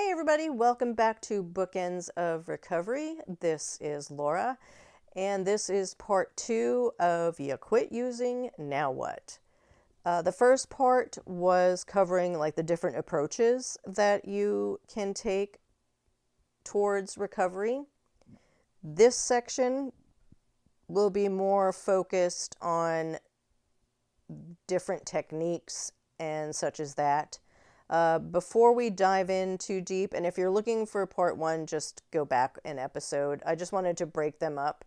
Hey everybody, welcome back to Bookends of Recovery. This is Laura, and this is part 2 of You Quit Using, Now What? The first part was covering like the different approaches that you can take towards recovery. This section will be more focused on different techniques and such as that. Before we dive in too deep, and if you're looking for part 1, just go back an episode. I just wanted to break them up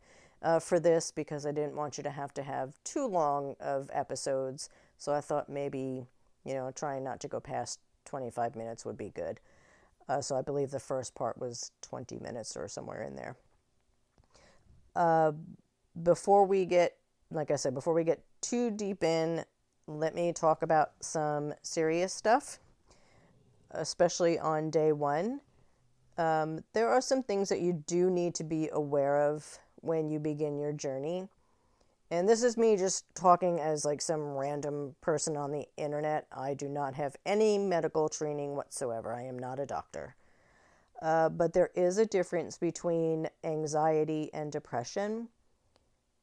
for this because I didn't want you to have too long of episodes. So I thought maybe, trying not to go past 25 minutes would be good. So I believe the first part was 20 minutes or somewhere in there. Before we get too deep in, let me talk about some serious stuff, especially on day 1. There are some things that you do need to be aware of when you begin your journey. And this is me just talking as like some random person on the internet. I do not have any medical training whatsoever. I am not a doctor. But there is a difference between anxiety and depression.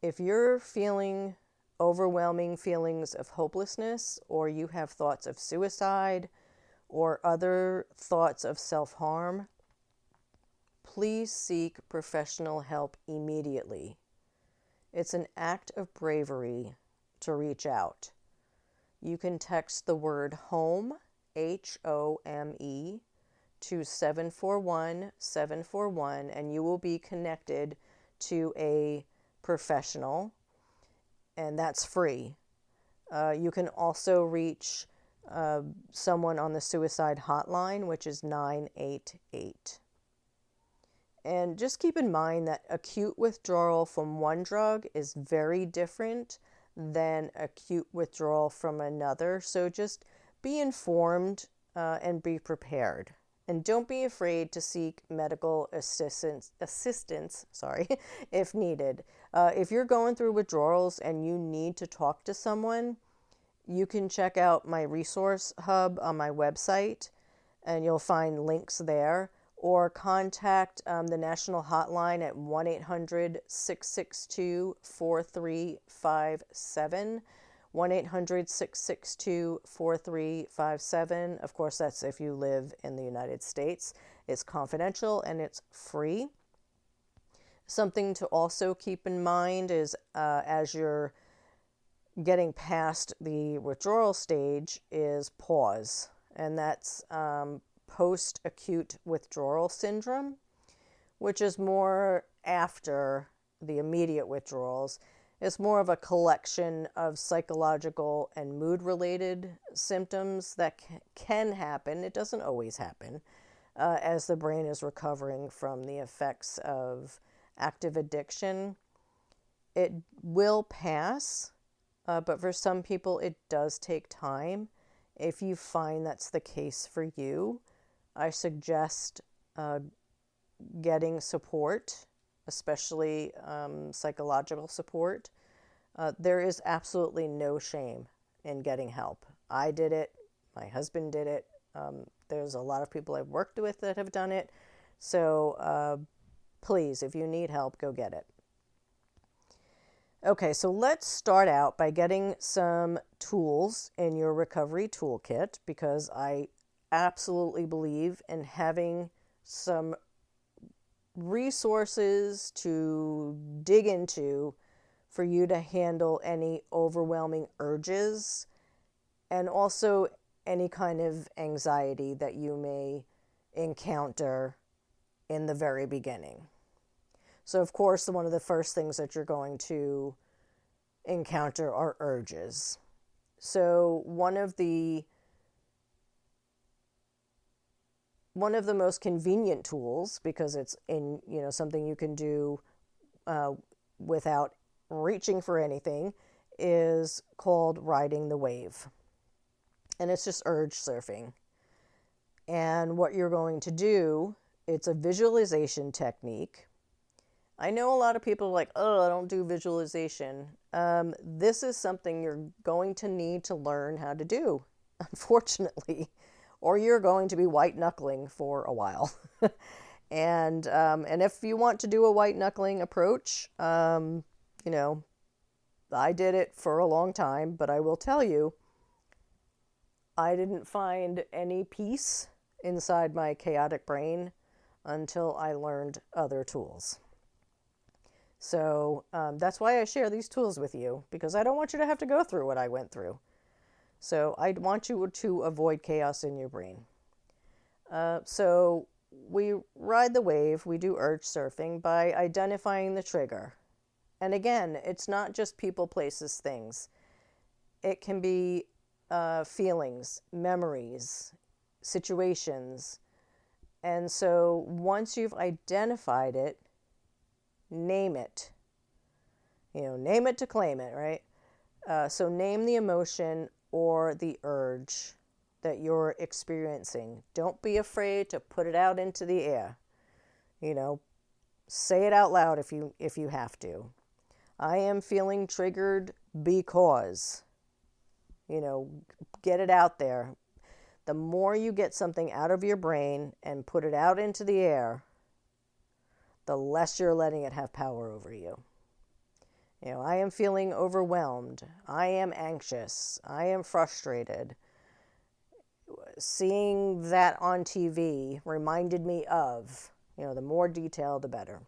If you're feeling overwhelming feelings of hopelessness, or you have thoughts of suicide or other thoughts of self-harm, please seek professional help immediately. It's an act of bravery to reach out. You can text the word HOME, HOME, to 741-741, and you will be connected to a professional, and that's free. You can also reach someone on the suicide hotline, which is 988. And just keep in mind that acute withdrawal from one drug is very different than acute withdrawal from another. So just be informed and be prepared. And don't be afraid to seek medical assistance, if needed. If you're going through withdrawals and you need to talk to someone, you can check out my resource hub on my website, and you'll find links there. Or contact the national hotline at 1-800-662-4357. 1-800-662-4357. Of course, that's if you live in the United States. It's confidential and it's free. Something to also keep in mind is as you're getting past the withdrawal stage is pause. And that's post-acute withdrawal syndrome, which is more after the immediate withdrawals. It's more of a collection of psychological and mood-related symptoms that can happen. It doesn't always happen as the brain is recovering from the effects of active addiction. It will pass, but for some people it does take time. If you find that's the case for you, I suggest getting support, especially psychological support. There is absolutely no shame in getting help. I did it. My husband did it. There's a lot of people I've worked with that have done it. So please, if you need help, go get it. Okay, so let's start out by getting some tools in your recovery toolkit, because I absolutely believe in having some resources to dig into for you to handle any overwhelming urges and also any kind of anxiety that you may encounter in the very beginning. So, of course, one of the first things that you're going to encounter are urges. So one of the most convenient tools, because it's in something you can do without reaching for anything, is called riding the wave, and it's just urge surfing. And what you're going to do, it's a visualization technique. I know a lot of people are like, I don't do visualization. This is something you're going to need to learn how to do, unfortunately. or you're going to be white knuckling for a while. And if you want to do a white knuckling approach, you know, I did it for a long time, but I will tell you, I didn't find any peace inside my chaotic brain until I learned other tools. So that's why I share these tools with you, because I don't want you to have to go through what I went through. So I want you to avoid chaos in your brain. So we ride the wave, we do urge surfing by identifying the trigger. And again, it's not just people, places, things. It can be feelings, memories, situations. And so once you've identified it, name it. You know, name it to claim it, right? So name the emotion or the urge that you're experiencing. Don't be afraid to put it out into the air. You know, say it out loud if you have to. I am feeling triggered because, you know, get it out there. The more you get something out of your brain and put it out into the air, the less you're letting it have power over you. You know, I am feeling overwhelmed. I am anxious. I am frustrated. Seeing that on TV reminded me of, you know, the more detail, the better.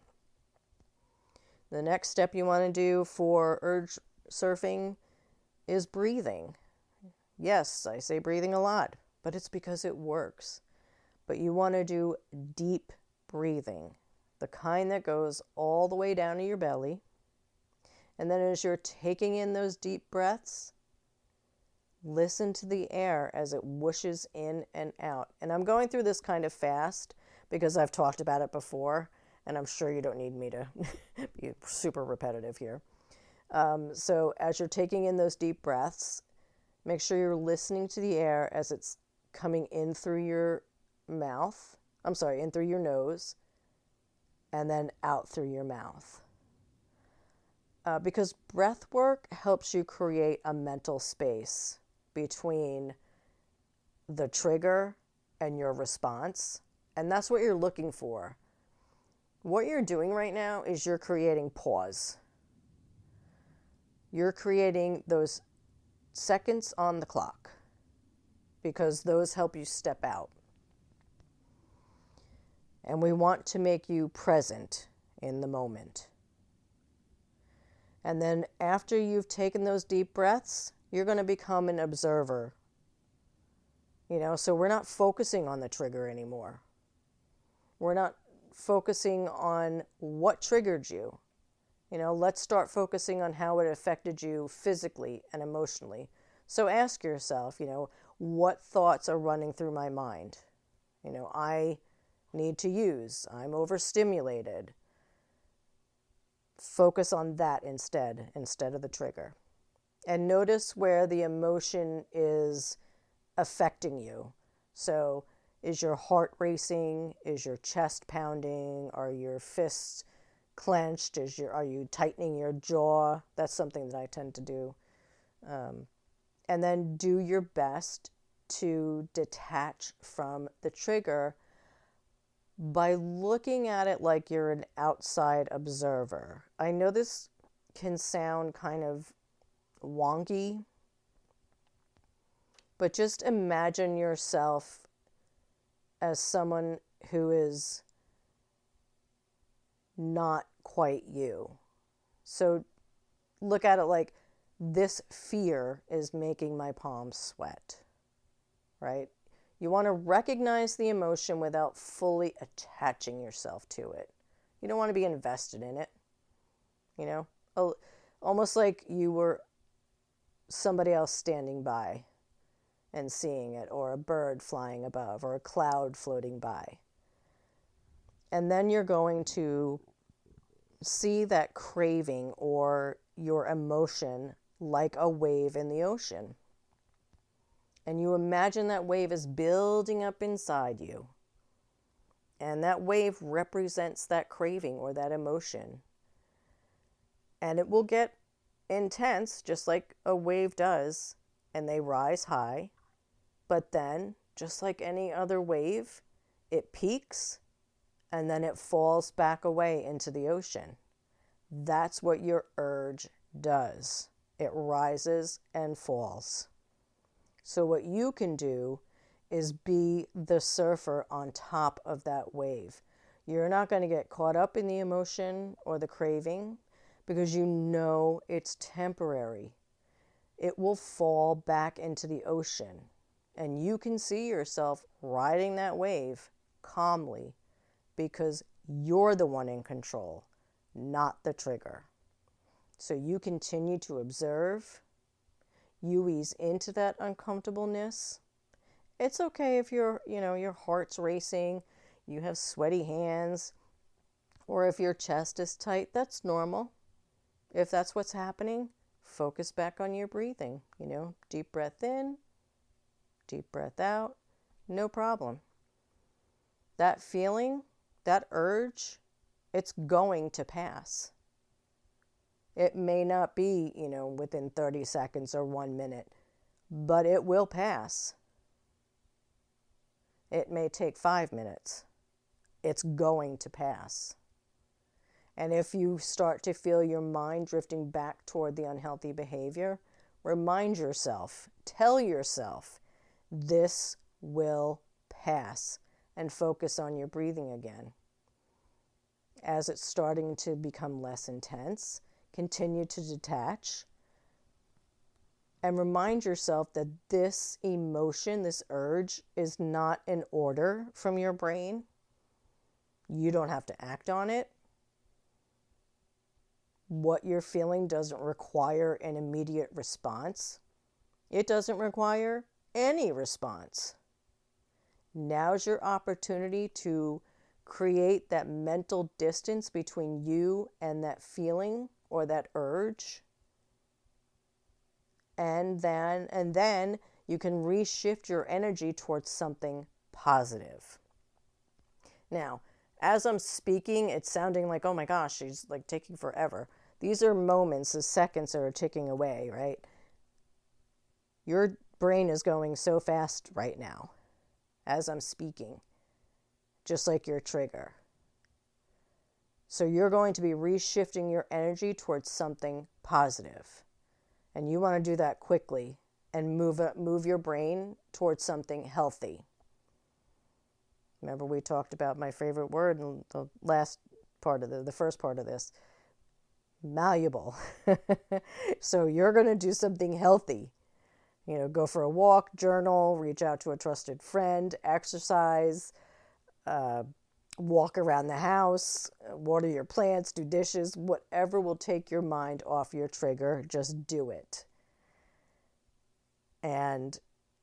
The next step you want to do for urge surfing is breathing. Yes, I say breathing a lot, but it's because it works. But you want to do deep breathing, the kind that goes all the way down to your belly. And then as you're taking in those deep breaths, listen to the air as it whooshes in and out. And I'm going through this kind of fast because I've talked about it before, and I'm sure you don't need me to be super repetitive here. So as you're taking in those deep breaths, make sure you're listening to the air as it's coming in through your mouth. In through your nose, and then out through your mouth. Because breath work helps you create a mental space between the trigger and your response. And that's what you're looking for. What you're doing right now is you're creating pause. You're creating those seconds on the clock because those help you step out. And we want to make you present in the moment. And then after you've taken those deep breaths, you're going to become an observer. You know, so we're not focusing on the trigger anymore. We're not focusing on what triggered you. You know, let's start focusing on how it affected you physically and emotionally. So ask yourself, you know, what thoughts are running through my mind? You know, I need to use, I'm overstimulated. Focus on that instead of the trigger. And notice where the emotion is affecting you. So is your heart racing? Is your chest pounding? Are your fists clenched? Are you tightening your jaw? That's something that I tend to do. And then do your best to detach from the trigger by looking at it like you're an outside observer. I know this can sound kind of wonky, but just imagine yourself as someone who is not quite you. So look at it like this fear is making my palms sweat, right? You want to recognize the emotion without fully attaching yourself to it. You don't want to be invested in it, you know? Almost like you were somebody else standing by and seeing it, or a bird flying above, or a cloud floating by. And then you're going to see that craving or your emotion like a wave in the ocean. And you imagine that wave is building up inside you. And that wave represents that craving or that emotion. And it will get intense, just like a wave does, and they rise high. But then just like any other wave, it peaks and then it falls back away into the ocean. That's what your urge does. It rises and falls. So what you can do is be the surfer on top of that wave. You're not going to get caught up in the emotion or the craving because you know it's temporary. It will fall back into the ocean, and you can see yourself riding that wave calmly because you're the one in control, not the trigger. So you continue to observe. You ease into that uncomfortableness. It's okay if your heart's racing, you have sweaty hands, or if your chest is tight, that's normal. If that's what's happening, focus back on your breathing. Deep breath in, deep breath out, no problem. That feeling, that urge, it's going to pass. It may not be, within 30 seconds or 1 minute, but it will pass. It may take 5 minutes. It's going to pass. And if you start to feel your mind drifting back toward the unhealthy behavior, remind yourself, tell yourself, this will pass, and focus on your breathing again. As it's starting to become less intense, continue to detach and remind yourself that this emotion, this urge, is not an order from your brain. You don't have to act on it. What you're feeling doesn't require an immediate response. It doesn't require any response. Now's your opportunity to create that mental distance between you and that feeling or that urge. And then you can reshift your energy towards something positive. Now, as I'm speaking, it's sounding like, oh my gosh, she's like taking forever. These are moments, the seconds that are ticking away, right? Your brain is going so fast right now as I'm speaking, just like your trigger. So you're going to be reshifting your energy towards something positive. And you want to do that quickly and move your brain towards something healthy. Remember, we talked about my favorite word in the last part of the first part of this, malleable. So you're going to do something healthy. Go for a walk, journal, reach out to a trusted friend, exercise, walk around the house, water your plants, do dishes, whatever will take your mind off your trigger, just do it. And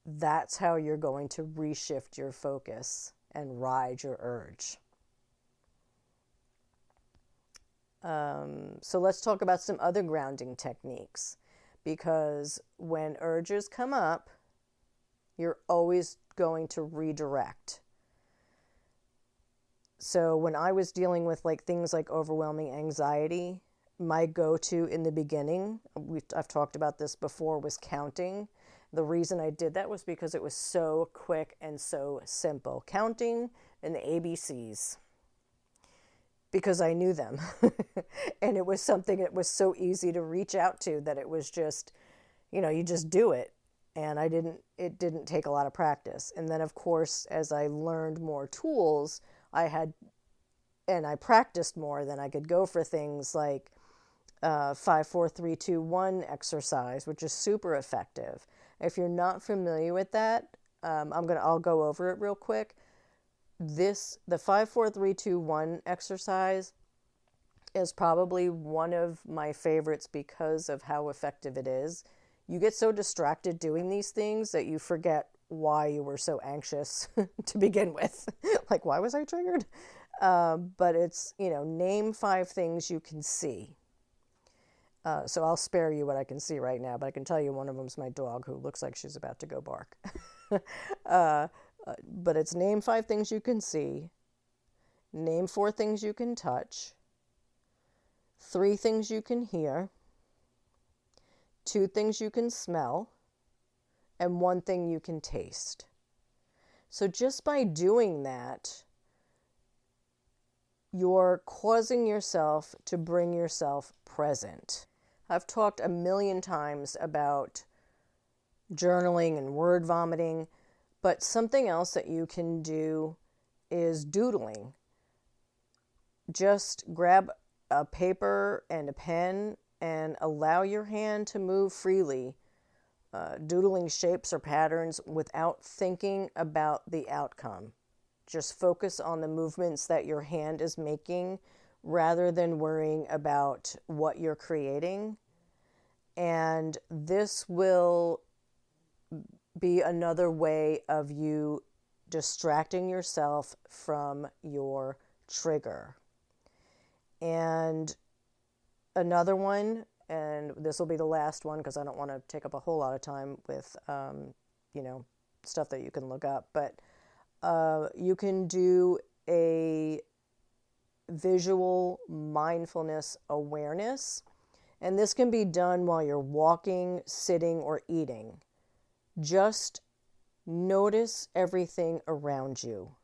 that's how you're going to reshift your focus and ride your urge. So let's talk about some other grounding techniques, because when urges come up, you're always going to redirect. So when I was dealing with things like overwhelming anxiety, my go-to in the beginning, I've talked about this before, was counting. The reason I did that was because it was so quick and so simple. Counting and the ABCs. Because I knew them. And it was something that was so easy to reach out to that it was just, you just do it. And it didn't take a lot of practice. And then of course, as I learned more tools, I practiced more, then I could go for things like 5, 4, 3, 2, 1 exercise, which is super effective. If you're not familiar with that, I'll go over it real quick. The 5, 4, 3, 2, 1 exercise is probably one of my favorites because of how effective it is. You get so distracted doing these things that you forget why you were so anxious to begin with. Like, why was I triggered? But it's, name 5 things you can see. So I'll spare you what I can see right now, but I can tell you one of them's my dog, who looks like she's about to go bark. But it's name 5 things you can see, name 4 things you can touch, 3 things you can hear, 2 things you can smell, and 1 thing you can taste. So just by doing that, you're causing yourself to bring yourself present. I've talked a million times about journaling and word vomiting, but something else that you can do is doodling. Just grab a paper and a pen and allow your hand to move freely, doodling shapes or patterns without thinking about the outcome. Just focus on the movements that your hand is making rather than worrying about what you're creating. And this will be another way of you distracting yourself from your trigger. And another one, and this will be the last one because I don't want to take up a whole lot of time with, stuff that you can look up, but you can do a visual mindfulness awareness, and this can be done while you're walking, sitting, or eating. Just notice everything around you.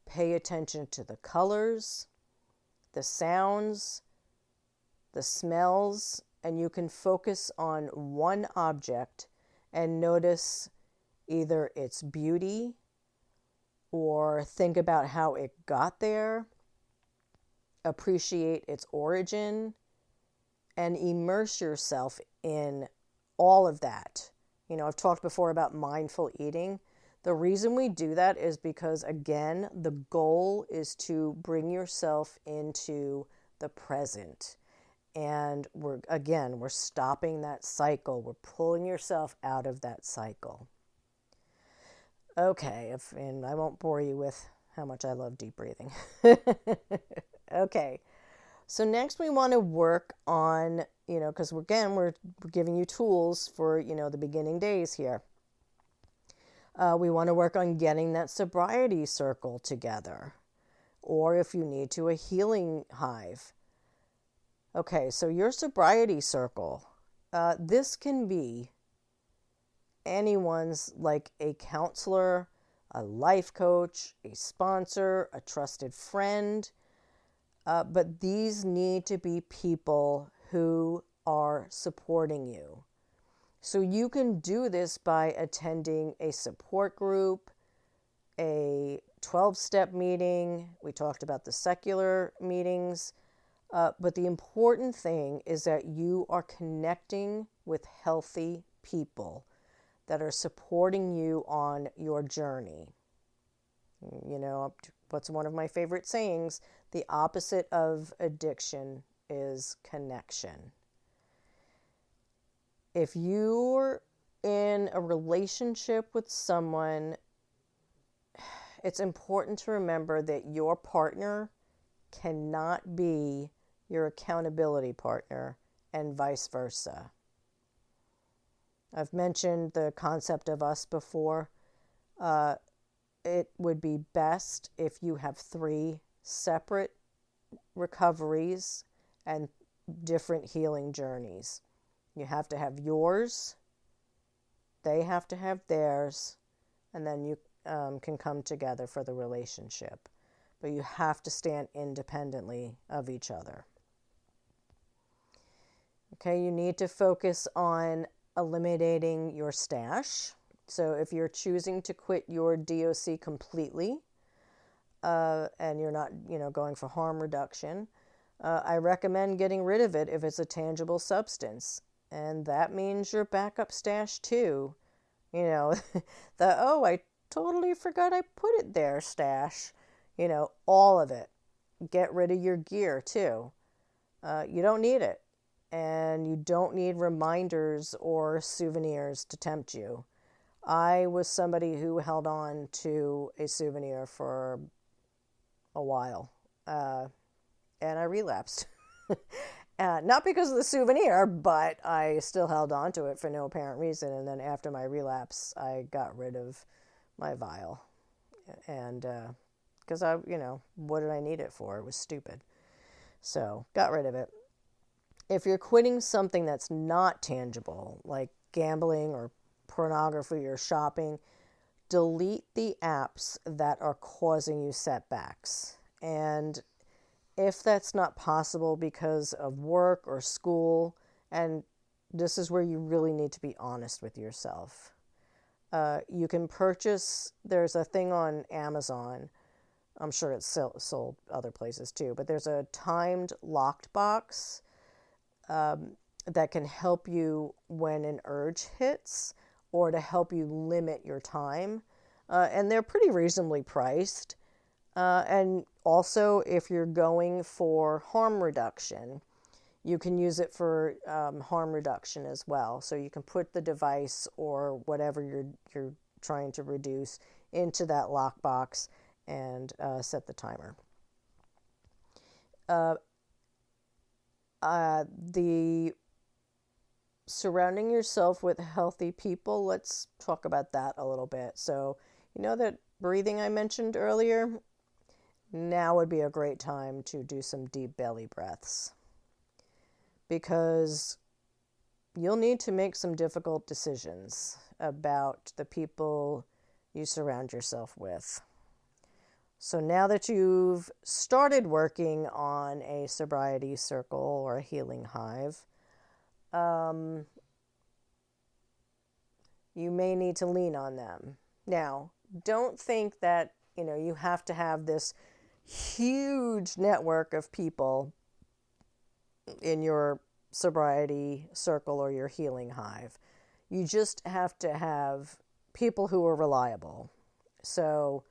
Pay attention to the colors, the sounds, the smells, and you can focus on one object and notice either its beauty or think about how it got there, appreciate its origin, and immerse yourself in all of that. I've talked before about mindful eating. The reason we do that is because, again, the goal is to bring yourself into the present. And we're stopping that cycle. We're pulling yourself out of that cycle. Okay, and I won't bore you with how much I love deep breathing. Okay, so next we want to work on, because we're giving you tools for, the beginning days here. We want to work on getting that sobriety circle together, or if you need to, a healing hive. Okay, so your sobriety circle, this can be anyone's, like a counselor, a life coach, a sponsor, a trusted friend, but these need to be people who are supporting you. So you can do this by attending a support group, a 12-step meeting. We talked about the secular meetings. But the important thing is that you are connecting with healthy people that are supporting you on your journey. What's one of my favorite sayings? The opposite of addiction is connection. If you're in a relationship with someone, it's important to remember that your partner cannot be your accountability partner and vice versa. I've mentioned the concept of us before. It would be best if you have 3 separate recoveries and different healing journeys. You have to have yours, they have to have theirs, and then you can come together for the relationship. But you have to stand independently of each other. Okay, you need to focus on eliminating your stash. So if you're choosing to quit your DOC completely, and you're not, going for harm reduction, I recommend getting rid of it if it's a tangible substance. And that means your backup stash too. I totally forgot I put it there stash. All of it. Get rid of your gear too. You don't need it. And you don't need reminders or souvenirs to tempt you. I was somebody who held on to a souvenir for a while, and I relapsed. Not because of the souvenir, but I still held on to it for no apparent reason. And then after my relapse, I got rid of my vial. And because what did I need it for? It was stupid. So got rid of it. If you're quitting something that's not tangible, like gambling or pornography or shopping, delete the apps that are causing you setbacks. And if that's not possible because of work or school, and this is where you really need to be honest with yourself. You can purchase, there's a thing on Amazon, I'm sure it's sold other places too, but there's a timed locked box that can help you when an urge hits or to help you limit your time. And they're pretty reasonably priced. And also, if you're going for harm reduction, you can use it for harm reduction as well. So you can put the device or whatever you're trying to reduce into that lockbox and set the timer. The surrounding yourself with healthy people, let's talk about that a little bit. So, you know that breathing I mentioned earlier? Now would be a great time to do some deep belly breaths, because you'll need to make some difficult decisions about the people you surround yourself with. So now that you've started working on a sobriety circle or a healing hive, you may need to lean on them. Now, don't think that, you have to have this huge network of people in your sobriety circle or your healing hive. You just have to have people who are reliable. So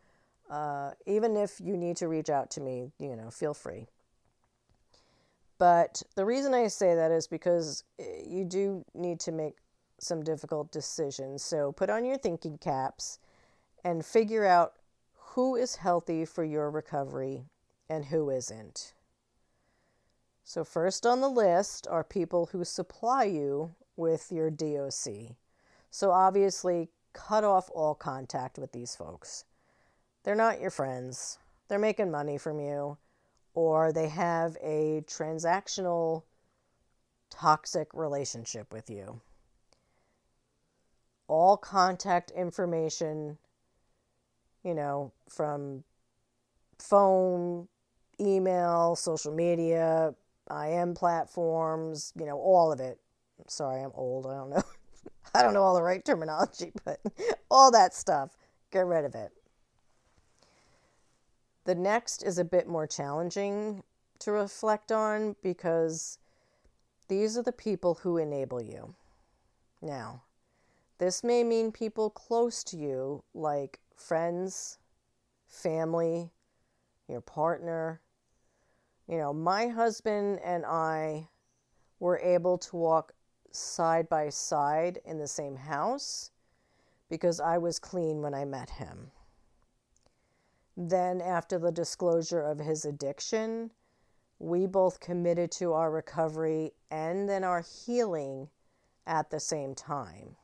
even if you need to reach out to me, feel free. But the reason I say that is because you do need to make some difficult decisions. So put on your thinking caps and figure out who is healthy for your recovery and who isn't. So first on the list are people who supply you with your DOC. So obviously cut off all contact with these folks. They're not your friends. They're making money from you, or they have a transactional toxic relationship with you. All contact information, from phone, email, social media, IM platforms, all of it. Sorry, I'm old. I don't know. I don't know all the right terminology, but all that stuff, get rid of it. The next is a bit more challenging to reflect on because these are the people who enable you. Now, this may mean people close to you, like friends, family, your partner. My husband and I were able to walk side by side in the same house because I was clean when I met him. Then, after the disclosure of his addiction, we both committed to our recovery and then our healing at the same time.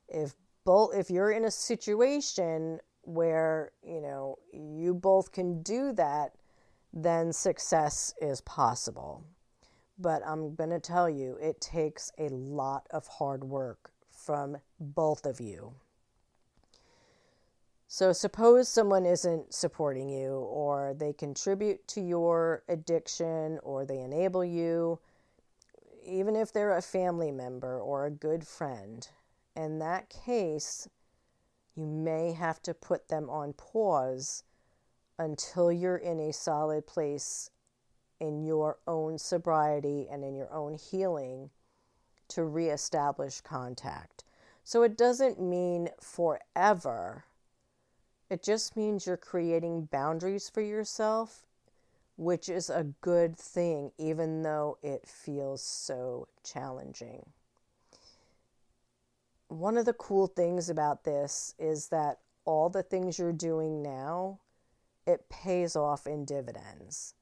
If you're in a situation where, you both can do that, then success is possible. But I'm going to tell you, it takes a lot of hard work from both of you. So suppose someone isn't supporting you, or they contribute to your addiction, or they enable you, even if they're a family member or a good friend. In that case, you may have to put them on pause until you're in a solid place in your own sobriety and in your own healing to reestablish contact. So it doesn't mean forever. It just means you're creating boundaries for yourself, which is a good thing, even though it feels so challenging. One of the cool things about this is that all the things you're doing now, it pays off in dividends.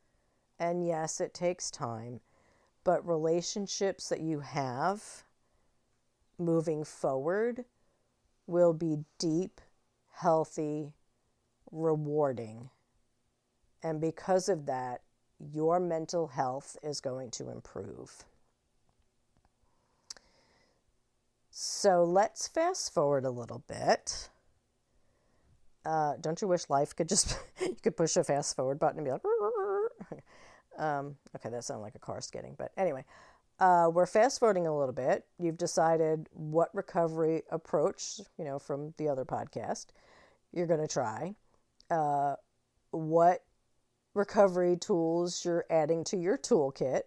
And yes, it takes time, but relationships that you have moving forward will be deep, healthy, rewarding. And because of that, your mental health is going to improve. So let's fast forward a little bit. Don't you wish life could just, you could push a fast forward button and be like, okay, that sounded like a car skidding, but anyway, we're fast forwarding a little bit. You've decided what recovery approach, from the other podcast, you're going to try, what recovery tools you're adding to your toolkit,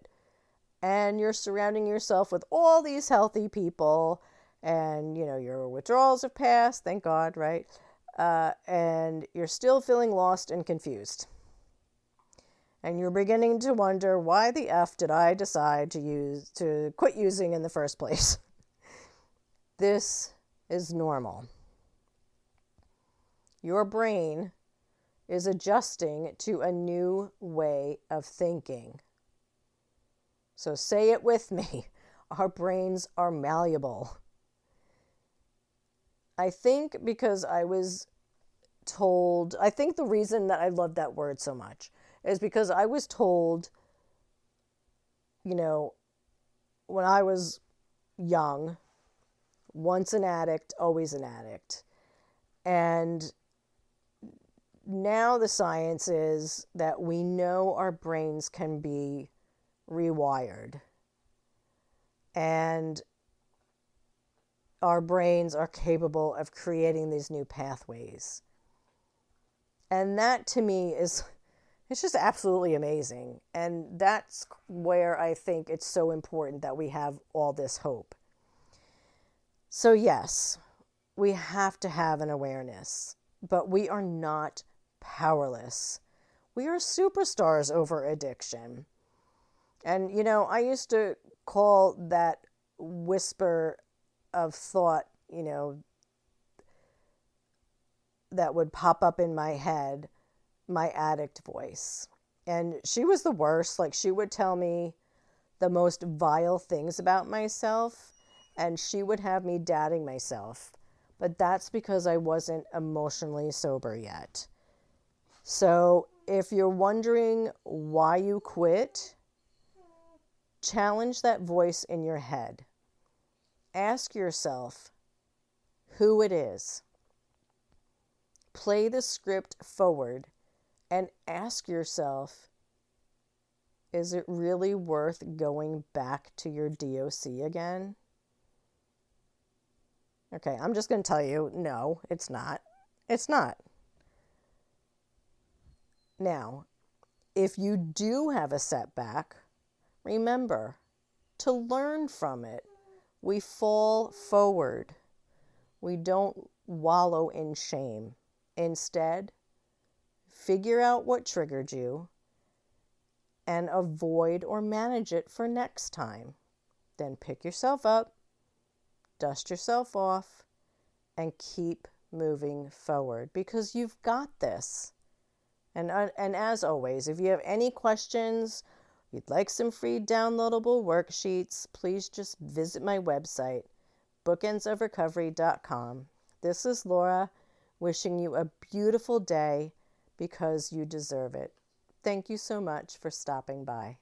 and you're surrounding yourself with all these healthy people, and, your withdrawals have passed, thank God, right? And you're still feeling lost and confused. And you're beginning to wonder, why the F did I decide to quit using in the first place? This is normal. Your brain is adjusting to a new way of thinking. So say it with me. Our brains are malleable. I think because I was told, I think the reason that I love that word so much is because I was told, when I was young, once an addict, always an addict. And now the science is that we know our brains can be rewired. And our brains are capable of creating these new pathways. And that to me it's just absolutely amazing. And that's where I think it's so important that we have all this hope. So yes, we have to have an awareness, but we are not powerless. We are superstars over addiction. And, I used to call that whisper of thought, that would pop up in my head, my addict voice. And she was the worst. Like, she would tell me the most vile things about myself, and she would have me doubting myself. But that's because I wasn't emotionally sober yet. So if you're wondering why you quit, challenge that voice in your head. Ask yourself who it is. Play the script forward and ask yourself, is it really worth going back to your DOC again? Okay, I'm just going to tell you, no, it's not. It's not. Now, if you do have a setback, remember to learn from it. We fall forward. We don't wallow in shame. Instead, figure out what triggered you and avoid or manage it for next time. Then pick yourself up, dust yourself off, and keep moving forward because you've got this. And as always, if you have any questions, you'd like some free downloadable worksheets, please just visit my website, bookendsofrecovery.com. This is Laura, wishing you a beautiful day because you deserve it. Thank you so much for stopping by.